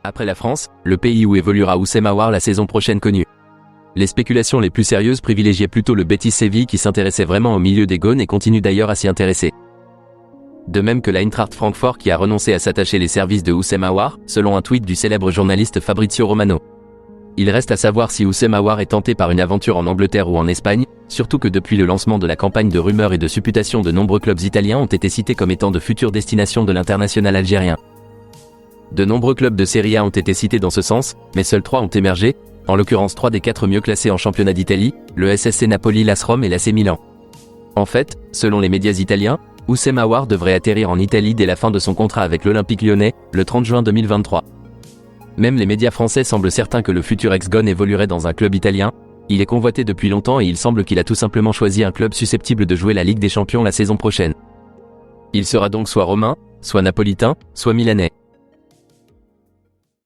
Après la France, le pays où évoluera Houssem Aouar la saison prochaine connue. Les spéculations les plus sérieuses privilégiaient plutôt le Betis Séville qui s'intéressait vraiment au milieu des Gaunes et continue d'ailleurs à s'y intéresser. De même que l'Eintracht Francfort qui a renoncé à s'attacher les services de Houssem Aouar, selon un tweet du célèbre journaliste Fabrizio Romano. Il reste à savoir si Houssem Aouar est tenté par une aventure en Angleterre ou en Espagne, surtout que depuis le lancement de la campagne de rumeurs et de supputation, de nombreux clubs italiens ont été cités comme étant de futures destinations de l'international algérien. De nombreux clubs de Serie A ont été cités dans ce sens, mais seuls 3 ont émergé, en l'occurrence 3 des 4 mieux classés en championnat d'Italie, le SSC Napoli, l'AS Rome et l'AC Milan. En fait, selon les médias italiens, Houssem Aouar devrait atterrir en Italie dès la fin de son contrat avec l'Olympique lyonnais, le 30 juin 2023. Même les médias français semblent certains que le futur ex-Gone évoluerait dans un club italien. Il est convoité depuis longtemps et il semble qu'il a tout simplement choisi un club susceptible de jouer la Ligue des Champions la saison prochaine. Il sera donc soit romain, soit napolitain, soit milanais.